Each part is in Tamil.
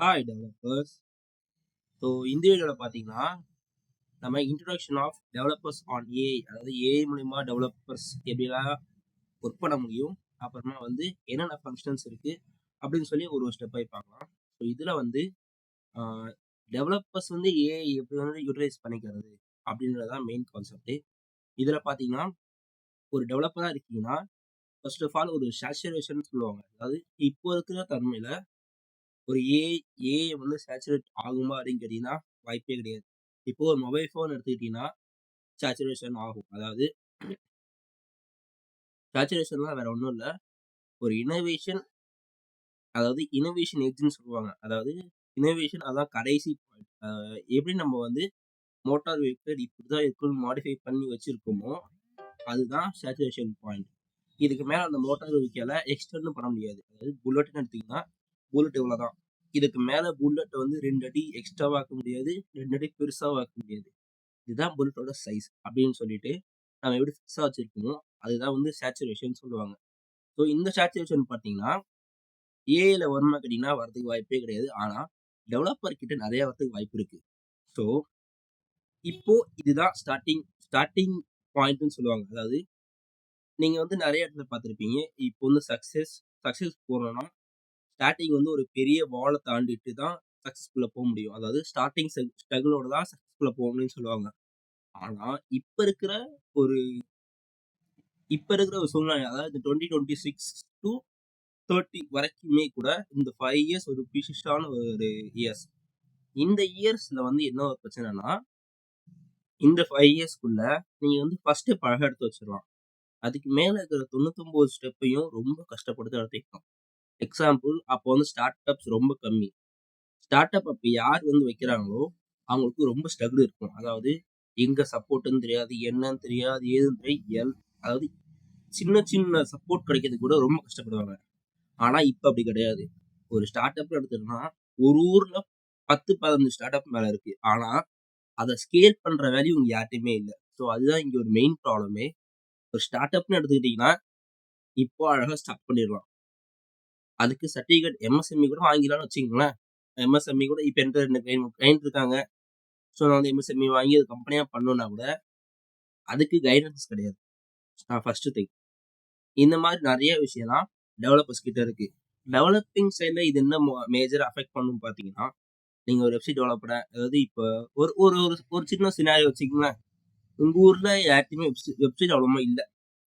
Hi developers. ஸோ இந்த வீடியோவில் பார்த்தீங்கன்னா நம்ம introduction of developers on AI, அதாவது ஏஐ மூலிமா டெவலப்பர்ஸ் எப்படிலாம் ஒர்க் பண்ண முடியும், அப்புறமா வந்து என்னென்ன ஃபங்க்ஷன்ஸ் இருக்குது அப்படின்னு சொல்லி ஒரு ஸ்டெப் பை பார்க்கலாம். ஸோ இதில் வந்து டெவலப்பர்ஸ் வந்து ஏஐ எப்படி வந்து யூட்டிலைஸ் பண்ணிக்கிறது அப்படின்றதான் மெயின் கான்செப்ட். இதில் பார்த்தீங்கன்னா ஒரு டெவலப்பராக இருக்கீங்கன்னா ஃபர்ஸ்ட் ஆஃப் ஆல் ஒரு சேச்சுரேஷன் சொல்லுவாங்க. அதாவது இப்போ இருக்கிற தன்மையில் ஒரு ஏஐ வந்து சேச்சுரேட் ஆகுமா அப்படின்னு கேட்டிங்கன்னா வாய்ப்பே கிடையாது. இப்போ ஒரு மொபைல் ஃபோன் எடுத்துக்கிட்டிங்கன்னா சேச்சுரேஷன் ஆகும். அதாவது சேச்சுரேஷன்லாம் வேற ஒன்றும் இல்லை, ஒரு இனோவேஷன், அதாவது இனோவேஷன் எட்ஜ்னு சொல்லுவாங்க. அதாவது இனோவேஷன் அதான் கடைசி பாயிண்ட். எப்படி நம்ம வந்து மோட்டார் வெஹிக்கிள் இப்படி தான் இருக்குன்னு மாடிஃபை பண்ணி வச்சுருக்கோமோ அதுதான் சேச்சுரேஷன் பாயிண்ட். இதுக்கு மேலே அந்த மோட்டார் வெஹிக்கிளை எக்ஸ்டெண்ட் பண்ண முடியாது. அதாவது புல்லட்னு எடுத்திங்கன்னா புல்லட் இவ்வளோ தான். இதுக்கு மேலே புல்லட்டை வந்து 2 அடி எக்ஸ்ட்ராவாக ஆக்க முடியாது, 2 அடி பெருசாக ஆக்க முடியாது. இதுதான் புல்லட்டோட சைஸ் அப்படின்னு சொல்லிட்டு நம்ம எப்படி ஃபிக்ஸாக வச்சுருக்கோமோ அதுதான் வந்து சேச்சுரேஷன் சொல்லுவாங்க. ஸோ இந்த சேச்சுரேஷன் பார்த்தீங்கன்னா ஏஐல வருமா கேட்டிங்கன்னா வரதுக்கு வாய்ப்பே கிடையாது. ஆனால் டெவலப்பர் கிட்ட நிறைய வரதுக்கு வாய்ப்பு இருக்குது. ஸோ இப்போ இதுதான் ஸ்டார்டிங் பாயிண்ட்னு சொல்லுவாங்க. அதாவது நீங்கள் வந்து நிறைய இடத்துல பார்த்துருப்பீங்க. இப்போ வந்து சக்ஸஸ் போகணும்னா ஸ்டார்டிங் வந்து ஒரு பெரிய வாலை தாண்டிட்டு தான் சக்ஸஸ்ஃபுல்லாக போக முடியும். அதாவது ஸ்டார்டிங் ஸ்ட்ரகிளோட தான் சக்ஸஸ்ஃபுல்லாக போக முடியும்னு சொல்லுவாங்க. ஆனால் இப்போ இருக்கிற ஒரு சூழ்நிலை, அதாவது 2026 to 30 வரைக்குமே கூட இந்த 5 இயர்ஸ் ஒரு பிசிஸ்டான ஒரு இயர்ஸ். இந்த இயர்ஸ்ல வந்து என்ன ஒரு பிரச்சனைனா, இந்த 5 இயர்ஸ்க்குள்ள நீங்க வந்து ஃபர்ஸ்ட் ஸ்டெப் அழகா எடுத்து வச்சிடலாம். அதுக்கு மேல இருக்கிற 99 ஸ்டெப்பையும் ரொம்ப கஷ்டப்படுத்தி எடுத்துக்கணும். எக்ஸாம்பிள், அப்போ வந்து ஸ்டார்ட் அப்ஸ் ரொம்ப கம்மி. ஸ்டார்ட் அப் அப்போ யார் வந்து வைக்கிறாங்களோ அவங்களுக்கு ரொம்ப ஸ்ட்ரகிள் இருக்கும். அதாவது எங்க சப்போர்ட்னு தெரியாது, என்னன்னு தெரியாது, ஏதுன்னு தெரியாது. அதாவது சின்ன சின்ன சப்போர்ட் கிடைக்கிறதுக்கு கூட ரொம்ப கஷ்டப்படுவாங்க. ஆனா இப்ப அப்படி கிடையாது. ஒரு ஸ்டார்ட் அப் எடுத்துட்டோம்னா ஒரு ஊர்ல 10-15 ஸ்டார்ட் அப் மேல இருக்கு. ஆனா அதை ஸ்கேல் பண்ற வேல்யூ இங்க யார்ட்டையுமே இல்லை. ஸோ அதுதான் இங்க ஒரு மெயின் ப்ராப்ளமே. ஒரு ஸ்டார்ட் அப்னு எடுத்துக்கிட்டீங்கன்னா இப்போ அழகா ஸ்டார்ட் பண்ணிடலாம். அதுக்கு சர்டிஃபிகேட் எம்எஸ்எம்இ கூட வாங்கிடலாம்னு வச்சுக்கோங்களேன். எம்எஸ்எம்இ கூட இப்போ என்கிட்ட 2 கிளைண்ட் இருக்காங்க. ஸோ நான் வந்து எம்எஸ்எம்இ வாங்கி அது கம்பெனியாக பண்ணணும்னா கூட அதுக்கு கைடன்ஸ் கிடையாது. First thing. இந்த மாதிரி நிறைய விஷயம்லாம் டெவலப்பர்ஸ் கிட்ட இருக்கு. டெவலப்பிங் சைடில் இது என்ன மேஜர் அஃபெக்ட் பண்ணும் பார்த்தீங்கன்னா, நீங்கள் ஒரு வெப்சைட் டெவலப்பரை, அதாவது இப்போ ஒரு ஒரு ஒரு சின்ன சினாரியோ வச்சுக்கோங்களேன். உங்கள் ஊரில் யார்ட்டையுமே வெப்சைட் அவ்வளோமா இல்லை.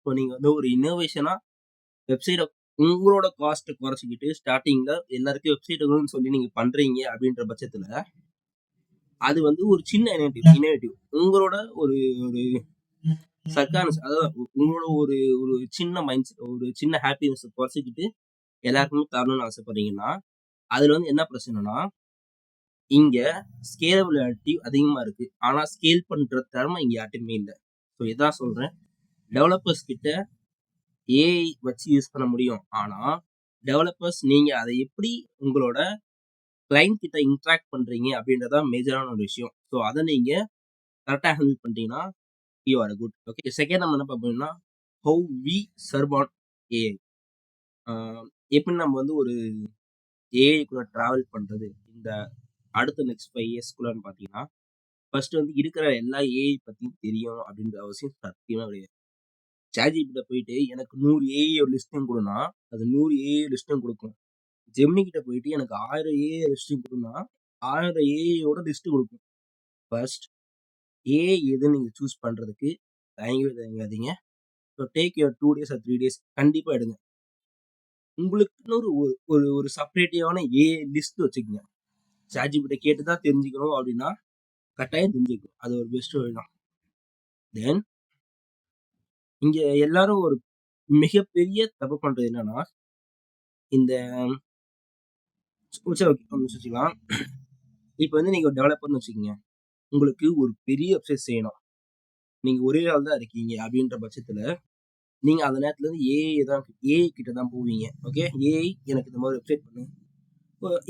ஸோ நீங்கள் வந்து ஒரு இன்னோவேஷனாக வெப்சைட்டை உங்களோட காஸ்ட்டை குறைச்சிக்கிட்டு ஸ்டார்டிங்கில் எல்லாருக்கும் வெப்சைட் வேணும்னு சொல்லி நீங்கள் பண்ணுறீங்க அப்படின்ற பட்சத்தில் அது வந்து ஒரு சின்ன இனோவேட்டிவ் உங்களோட ஒரு ஒரு சர்க்கானஸ், அதாவது உங்களோட ஒரு ஒரு சின்ன மைண்ட் செட், ஒரு சின்ன ஹாப்பினஸ் குறைச்சிக்கிட்டு எல்லாருக்குமே தரணும்னு ஆசைப்படுறீங்கன்னா அதுல வந்து என்ன பிரச்சனைனா, இங்க ஸ்கேலபிலிட்டி அதிகமா இருக்கு. ஆனா ஸ்கேல் பண்ற திறமை இங்க யார்ட்டுமே இல்லை. ஸோ இதான் சொல்றேன், டெவலப்பர்ஸ் கிட்ட ஏஐ வச்சு யூஸ் பண்ண முடியும். ஆனா டெவலப்பர்ஸ் நீங்க அதை எப்படி உங்களோட கிளைண்ட் கிட்ட இன்ட்ராக்ட் பண்றீங்க அப்படின்றதான் மேஜரான ஒரு விஷயம். ஸோ அதை நீங்க கரெக்டாக ஹேண்டில் பண்ணிட்டீங்கன்னா you are good. Okay, second நம்ம என்ன பார்ப்போம்னா how we serve on AI. எப்படி நம்ம வந்து ஒரு ஏஐ கூட ட்ராவல் பண்ணுறது இந்த அடுத்த நெக்ஸ்ட் 5 இயர்ஸ்க்குள்ளன்னு பார்த்தீங்கன்னா, ஃபர்ஸ்ட் வந்து இருக்கிற எல்லா ஏஐ பற்றியும் தெரியும் அப்படின்ற அவசியம் சத்தியமாக கிடையாது. சாட்ஜிபிட்ட போயிட்டு எனக்கு 100 ஏஐ லிஸ்ட்டும் கொடுனா அது 100 ஏஐ லிஸ்ட்டும் கொடுக்கும். ஜெமினி கிட்ட போயிட்டு எனக்கு 1000 ஏஐ லிஸ்ட்டும் கொடுனா 1000 ஏஐயோட லிஸ்ட் கொடுக்கும். ஃபர்ஸ்ட் ஏஐ எதுன்னு நீங்கள் சூஸ் பண்ணுறதுக்கு தயங்காதீங்க. So take your 2 days or 3 days கண்டிப்பாக எடுங்க. உங்களுக்குன்னு ஒரு ஒரு செப்பரேட்டிவான ஏஐ லிஸ்ட் வச்சுக்கோங்க. சாட்ஜிபிட்ட கேட்டு தான் தெரிஞ்சுக்கணும் அப்படின்னா கட்டாயம் தெரிஞ்சுக்கணும். அது ஒரு பெஸ்ட் வழி தான். தென் இங்க எல்லாரும் ஒரு மிகப்பெரிய தப்பு பண்றது என்னன்னா, இந்த வச்சுக்கலாம். இப்போ வந்து நீங்க ஒரு டெவலப்பர்னு வச்சுக்கோங்க. உங்களுக்கு ஒரு பெரிய வெப்சைட் செய்யணும். நீங்க ஒரே ஆள் தான் இருக்கீங்க அப்படின்ற பட்சத்துல நீங்க அந்த நேரத்துல இருந்து ஏஐ கிட்ட தான் போவீங்க. ஓகே, ஏஐ எனக்கு இந்த மாதிரி வெப்சைட் பண்ணு.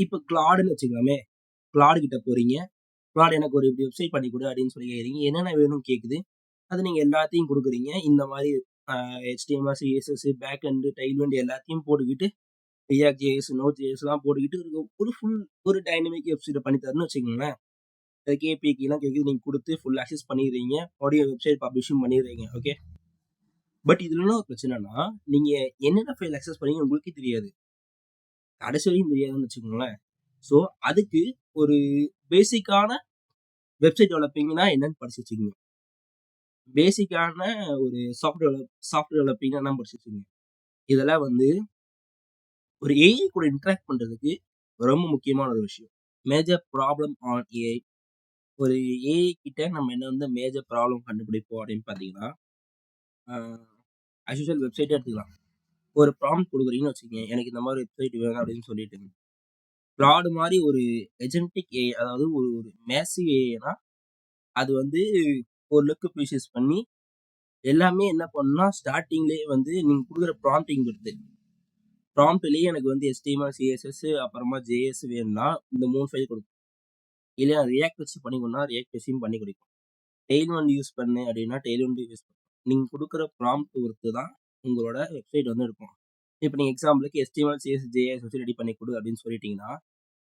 இப்போ கிளாடுன்னு வச்சுக்கலாமே, கிளாடு கிட்ட போறீங்க. கிளாடு எனக்கு ஒரு வெப்சைட் பண்ணி கொடு அப்படின்னு சொல்லி கேட்குறீங்க. என்னென்ன வேணும்னு கேட்குது. அது நீங்க எல்லாத்தையும் கொடுக்குறீங்க. இந்த மாதிரி HTML, CSS, பேக் எண்டு, டைல்வெண்ட் எல்லாத்தையும் போட்டுக்கிட்டு ரியாக்ட் ஜேஎஸ், நோட் ஜேஎஸ்லாம் போட்டுக்கிட்டு ஒரு ஃபுல் ஒரு டைனமிக் வெப்சைட் பண்ணி தரணும்னு வச்சுக்கோங்களேன். அது கேபிஐலாம் கேட்குது, நீங்க கொடுத்து ஃபுல் ஆக்சஸ் பண்ணிடுறீங்க, மறுபடியும் வெப்சைட் பப்ளிஷும் பண்ணிடுறீங்க. ஓகே. பட் இதுல என்ன ஒரு பிரச்சனைனா, நீங்க என்னென்ன ஃபைல் அக்சஸ் பண்ணீங்க உங்களுக்கே தெரியாது. கடைசி வரைக்கும் தெரியாதுன்னு வச்சுக்கோங்களேன். ஸோ அதுக்கு ஒரு பேசிக்கான வெப்சைட் டெவலப்பிங்னா என்னன்னு படிச்சு வச்சுக்கோங்க. பேசிக்கான ஒரு சாஃப்ட்வேர் டெவலப்பிங் என்ன படிச்சு வச்சுக்கோங்க. இதெல்லாம் வந்து ஒரு ஏஐ கூட இன்டராக்ட் பண்றதுக்கு ரொம்ப முக்கியமான ஒரு விஷயம். Major problem on AI. ஒரு ஏஐ கிட்ட நம்ம என்ன வந்து மேஜர் ப்ராப்ளம் கண்டுபிடிப்போம் அப்படின்னு பார்த்தீங்கன்னா, அஸ் யூசுவல் வெப்சைட்டே எடுத்துக்கலாம். ஒரு ப்ராம்ப்ட் கொடுக்குறீங்கன்னு வச்சுக்கோங்க, எனக்கு இந்த மாதிரி வெப்சைட் வேணும் அப்படின்னு சொல்லிட்டு. கிளாட் மாதிரி ஒரு ஏஜென்டிக் ஏஐ, அதாவது ஒரு ஒரு மேசிவ் ஏஐனா அது வந்து ஒரு லுக்கு ப்ரீசியஸ் பண்ணி எல்லாமே என்ன பண்ணுன்னா, ஸ்டார்டிங்லேயே வந்து நீங்க கொடுக்குற ப்ராம்ப்டிங் பொறுத்து. ப்ராம்ப்ட்லேயே எனக்கு வந்து HTML, CSS அப்புறமா JS வேணும்னா இந்த 3 ஃபைல் கொடுக்கும். இல்லையா ரியாக்ட் வச்சு பண்ணி கொடுனா ரியாக்ட் வச்சும் பண்ணி கொடுக்கும். டெய்ல்விண்ட் யூஸ் பண்ணு அப்படின்னா டெய்ல்விண்ட் யூஸ் பண்ணும். நீங்க கொடுக்குற ப்ராம்ப்ட் பொறுத்து தான் உங்களோட வெப்சைட் வந்து இருக்கும். இப்போ நீங்க எக்ஸாம்பிளுக்கு HTML, CSS, JS வச்சு ரெடி பண்ணி கொடு அப்படின்னு சொல்லிட்டீங்கன்னா,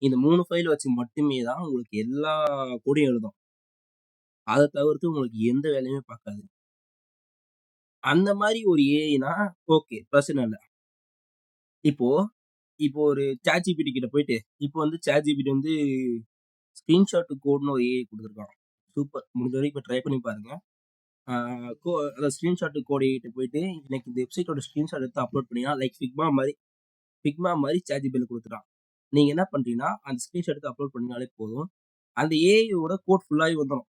இந்த 3 ஃபைல் வச்சு மட்டுமே தான் உங்களுக்கு எல்லா கோடையும் எழுதும். அதை தவிர்த்து உங்களுக்கு எந்த வேலையுமே பார்க்காது. அந்த மாதிரி ஒரு ஏஐனா ஓகே, பிரச்சனை இல்லை. இப்போ இப்போ ஒரு ChatGPT கிட்ட போயிட்டு, இப்போ வந்து ChatGPT வந்து ஸ்கிரீன்ஷாட் கோட்னு ஒரு ஏஐ கொடுத்துருக்கான். சூப்பர். முடிஞ்ச வரைக்கும் இப்போ ட்ரை பண்ணி பாருங்க. அந்த ஸ்கிரீன்ஷாட் கோடிட்டு போயிட்டு, எனக்கு இந்த வெப்சைட்டோட ஸ்கிரீன்ஷாட் எடுத்து அப்லோட் பண்ணினா, லைக் ஃபிக்மா மாதிரி ChatGPT கொடுத்துட்டான். நீங்க என்ன பண்றீங்கன்னா, அந்த ஸ்கிரீன்ஷாட் எடுத்து அப்லோட் பண்ணினாலே போதும். அந்த ஏஐயோட கோட் ஃபுல்லாகி வந்துடும்.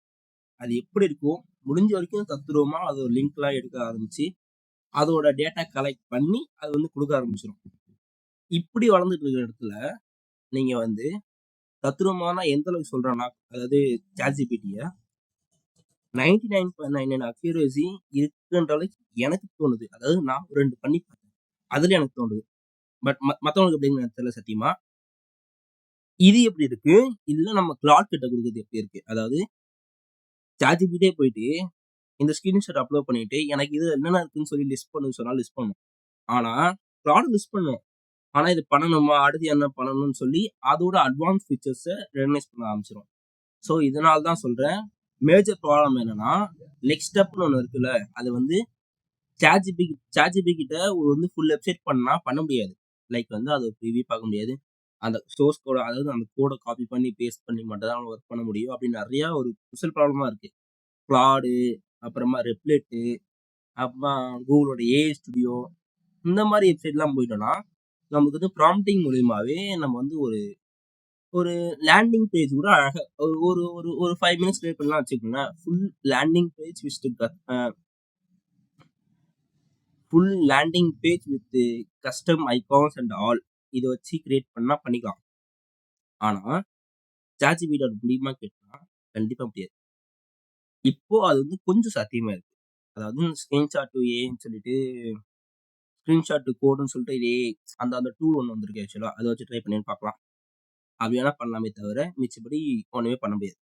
அது எப்படி இருக்கும், முடிஞ்ச வரைக்கும் தத்துருவமா அது ஒரு லிங்க்லாம் எடுக்க ஆரம்பிச்சு, அதோட டேட்டா கலெக்ட் பண்ணி அது வந்து கொடுக்க ஆரம்பிச்சிடும். இப்படி வளர்ந்துட்டு இருக்கிற இடத்துல நீங்க வந்து தத்துருவமான எந்த அளவுக்கு சொல்றேன்னா, அதாவது ChatGPT-ய 99.99 அக்யூரசி இருக்குன்ற அளவுக்கு எனக்கு தோணுது. அதாவது நான் 2 பண்ணி பார்த்தேன். அதுல எனக்கு தோணுது. பட் மத்தவங்களுக்கு எப்படின்னு எனக்கு தெரியல சத்தியமா. இது எப்படி இருக்கு? இல்ல நம்ம கிளாட் கிட்ட குடுக்குறது எப்படி இருக்கு? அதாவது ChatGPT போயிட்டு இந்த ஸ்கிரீன்ஷாட் அப்லோட் பண்ணிட்டு, எனக்கு இது என்னென்ன இருக்குன்னு சொல்லி லிஸ்ட் பண்ணுன்னு சொன்னா லிஸ்ட் பண்ணும். ஆனா கிளாட் லிஸ்ட் பண்ணும். ஆனா இது பண்ணணுமா? அடுத்து என்ன பண்ணணும்னு சொல்லி அதோட அட்வான்ஸ் ஃபீச்சர்ஸ ரெகக்னைஸ் பண்ண ஆரம்பிச்சிரும். ஸோ இதனால தான் சொல்றேன். மேஜர் ப்ராப்ளம் என்னன்னா, நெக்ஸ்ட் ஸ்டெப்னு ஒண்ணு இருக்குல்ல, அது வந்து ChatGPT கிட்ட வந்து ஃபுல் வெப்சைட் பண்ண முடியாது. லைக் வந்து அது ப்ரிவ்யூ பார்க்க முடியாது. அந்த சோர்ஸ் கோட, அதாவது அந்த கோட காப்பி பண்ணி பேஸ்ட் பண்ணி மட்டும் தான் ஒர்க் பண்ண முடியும். அப்படின்னு நிறைய ஒரு ஸ்பெஷல் ப்ராப்ளமா இருக்கு. கிளாடு, அப்புறமா ரெப்லெட்டு, அப்புறமா கூகுளோட ஏஐ ஸ்டுடியோ, இந்த மாதிரி வெப்சைட்லாம் போயிட்டோம்னா, நமக்கு வந்து ப்ராம்ப்டிங் மூலியமாவே நம்ம வந்து ஒரு ஒரு லேண்டிங் பேஜ் கூட அழகா ஒரு ஒரு ஒரு ஒரு 5 மினிட்ஸ் கிரியேட் பண்ணலாம் வச்சுக்கோங்களேன். Full landing page with custom icons and all இதை வச்சு கிரியேட் பண்ணா பண்ணிக்கலாம். ஆனா ChatGPT முடியுமா கேட்டா கண்டிப்பா முடியாது. இப்போ அது வந்து கொஞ்சம் சாத்தியமா இருக்கு. அதாவது ஸ்கிரீன்ஷாட் ஏன்னு சொல்லிட்டு ஸ்கிரீன்ஷாட் கோடுன்னு சொல்லிட்டு இதே அந்த அந்த டூல் ஒன்று வந்திருக்கு ஆக்சுவலா. அதை வச்சு ட்ரை பண்ணி பார்க்கலாம். அப்படி வேணா பண்ணலாமே தவிர மிச்சபடி ஒண்ணுமே பண்ண முடியாது.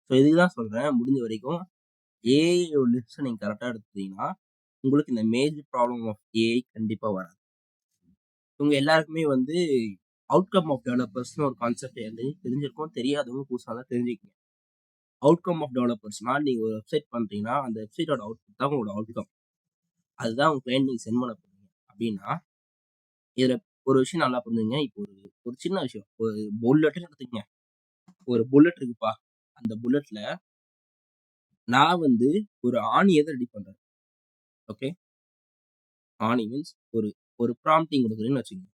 ஸோ இதுக்கு தான் சொல்றேன், முடிஞ்ச வரைக்கும் ஏஐ லிஸ்ட் நீங்க கரெக்டா எடுத்தீங்கன்னா உங்களுக்கு இந்த மேஜர் ப்ராப்ளம் ஆஃப் ஏஐ கண்டிப்பா வராது. இவங்க எல்லாருக்குமே வந்து அவுட்கம் ஆஃப் டெவலப்பர்ஸ்னு ஒரு கான்செப்ட் தெரிஞ்சிருக்கும். தெரியாதவங்க புதுசாக தான் தெரிஞ்சுக்கங்க. அவுட்கம் ஆஃப் டெவலப்பர்ஸ்னா நீங்க ஒரு வெப்சைட் பண்றீங்கன்னா அந்த வெப்சைட்டோட அவுட்புட் தான் உங்களோட அவுட்கம். அதுதான் உங்க கிளைண்ட் நீங்க சென்ட் பண்ண போறீங்க அப்படின்னா, இதுல ஒரு விஷயம் நல்லா புரிஞ்சுங்க. இப்போ ஒரு ஒரு சின்ன விஷயம், ஒரு புல்லட் எடுத்துக்கங்க. ஒரு புல்லட் இருக்குப்பா, அந்த புல்லட்ல நான் வந்து ஒரு ஆணியை ரெடி பண்றேன். ஓகே, ஆணி மீன்ஸ் ஒரு ஒரு ப்ராம்ப்டிங் கொடுக்குறேன்னு வச்சுக்கோங்க.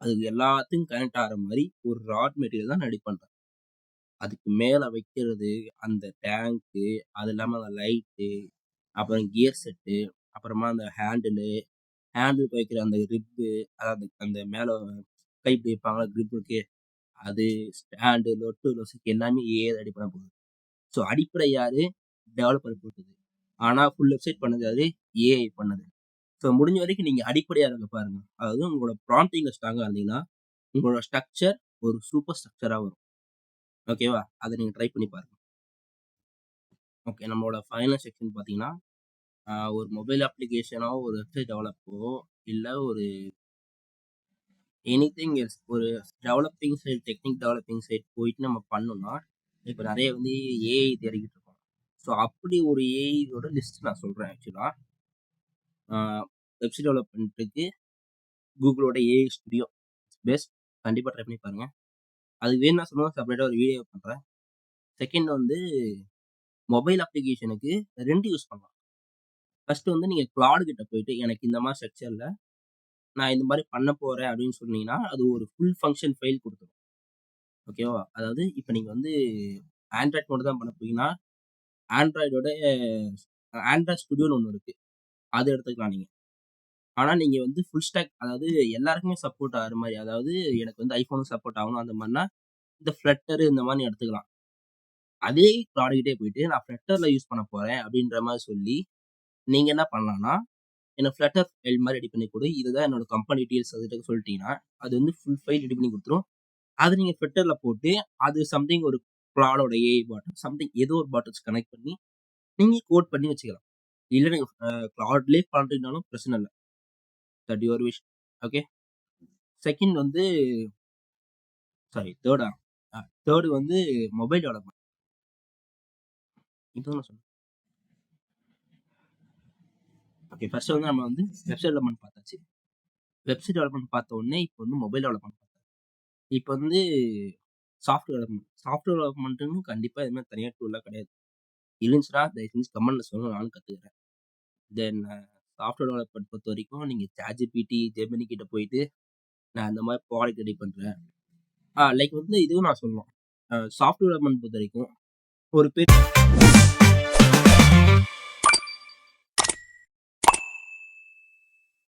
அதுக்கு எல்லாத்தையும் கனெக்ட் ஆகிற மாதிரி ஒரு ராட் மெட்டீரியல் தான் ரெடி பண்றேன். அதுக்கு மேல வைக்கிறது அந்த டேங்க்கு, அது இல்லாம அந்த லைட்டு, அப்புறம் கியர் செட்டு, அப்புறமா அந்த ஹேண்டிலுக்கு வைக்கிற அந்த கிரிப்பு, அதாவது அந்த மேல கை இப்படி வைப்பாங்கல்ல கிரிப்புக்கு, அது ஸ்டாண்டு, லொசுக்கு எல்லாமே ஏஐ ரெடி பண்ண போகுது. ஸோ அடிப்படை யாரு? டெவலப்பர் கொடுத்தது. ஆனா ஃபுல் வெப்சைட் பண்ணது யாரு? ஏஐ பண்ணது. ஸோ முடிஞ்ச வரைக்கும் நீங்க அடிப்படையா இருக்க பாருங்க. அதாவது உங்களோட ப்ராம்ப்டிங்ல ஸ்ட்ராங்கா இருந்தீங்கன்னா, உங்களோட ஸ்ட்ரக்சர் ஒரு சூப்பர் ஸ்ட்ரக்சரா வரும். ஓகேவா? அதை நீங்க ட்ரை பண்ணி பாருங்க. ஓகே, நம்மளோட ஃபைனல் செக்ஷன் பார்த்தீங்கன்னா, ஒரு மொபைல் அப்ளிகேஷனோ, ஒரு வெப்சைட் டெவலப்போ, இல்ல ஒரு எனிதிங் எல்ஸ் ஒரு developing side, technique developing side போயிட்டு நம்ம பண்ணோம்னா, இப்ப நெறைய வந்து ஏஐ தேடிக்கிட்டு இருக்கோம். ஸோ அப்படி ஒரு ஏஐயோட லிஸ்ட் நான் சொல்றேன் ஆக்சுவலா. ஆ வெப்சைட் டெவலப்மென்ட்க்கு கூகுளோட ஏஐ ஸ்டுடியோ பெஸ்ட். கண்டிப்பா ட்ரை பண்ணி பாருங்க. அதுக்கு வேணும்னா சொல்லுங்க, செப்பரேட்டா ஒரு வீடியோ பண்றேன். செகண்ட் வந்து மொபைல் அப்ளிகேஷனுக்கு 2 யூஸ் பண்ணலாம். ஃபர்ஸ்ட் வந்து நீங்க கிளாட் கிட்ட போயிட்டு எனக்கு இந்த மாரி ஸ்ட்ரக்சர்ல நான் இந்த மாரி பண்ண போறேன் அப்படின்னு சொன்னீங்கன்னா, அது ஒரு ஃபுல் ஃபங்ஷன் ஃபைல் குடுத்துரும். ஓகேவா? அதாவது இப்ப நீங்க வந்து ஆண்ட்ராய்ட் மட்டும் தான் பண்ண போறீங்கன்னா, ஆண்ட்ராய்டோட ஆண்ட்ராய்ட் ஸ்டுடியோன்னு ஒண்ணு இருக்கு. அத எடுத்துக்கலாம் நீங்க. ஆனா நீங்க வந்து ஃபுல் ஸ்டாக், அதாவது எல்லாருக்குமே சப்போர்ட் ஆகுற மாரி, அதாவது எனக்கு வந்து ஐஃபோனும் சப்போர்ட் ஆகணும் அந்த மாரினா, இந்த ஃப்ளட்டர் இந்த மாரி எடுத்துக்கலாம். அதே ப்ராடக்ட்டே போயிட்டு நான் ஃப்ளட்டர்ல யூஸ் பண்ண போறேன் அப்படின்ற மாரி சொல்லி, நீங்க என்ன பண்ணலாம்னா, எனக்கு ஃப்ளட்டர் ஃபைல் மாரி ரெடி பண்ணி குடு. இதுதான் என்னோட கம்பெனி டீல்ஸ் அதுகிட்ட சொல்லிட்டீங்கன்னா, அது வந்து ஃபுல் ஃபைல் ரெடி பண்ணி குடுத்துரும். அத நீங்க ஃப்ளட்டர்ல போட்டு, அது சம்திங் ஒரு கிளாடோட ஏஐ பாட் சம்திங் ஏதோ ஒரு பாட் கனெக்ட் பண்ணி, நீங்க கோட் பண்ணி வச்சுக்கலாம். இல்ல நீங்க கிளாட்லயே பண்றீங்கனாலும் பிரச்சனை இல்ல. That your wish. Okay. Second வந்து சாரி தேர்டா? 3 வந்து மொபைல் டெவலப்மென்ட். இப்பதான் நான் சொன்னேன். ஓகே. ஃபர்ஸ்ட் வந்து நம்ம வந்து வெப்சைட் டெவலப்மென்ட் பார்த்தாச்சு. வெப்சைட் டெவலப்மென்ட் பார்த்த உடனே இப்போ வந்து மொபைல் டெவலப்மென்ட் பார்க்கலாம். இப்போ வந்து சாஃப்ட்வேர் டெவலப்மென்ட். சாஃப்ட்வேர் டெவலப்மென்ட்ன்னு கண்டிப்பா இது மாரி தனியா டூல்லாம் கிடையாது. இருந்துச்சுன்னா தயவு செஞ்சு கமெண்ட்ல சொல்லுங்க, நானும் கத்துக்கிறேன். தென் சாஃப்ட்வேர் டெவலப்மென்ட் பொறுத்தவரைக்கும் நீங்க ChatGPT, Gemini கிட்ட போயிட்டு நான் இந்த மாரி ப்ராடக்ட் ரெடி பண்றேன். லைக் வந்து இதுவும் நான் சொல்லணும். சாஃப்ட்வேர் டெவலப்மென்ட் பொறுத்தவரைக்கும் ஒரு பெரிய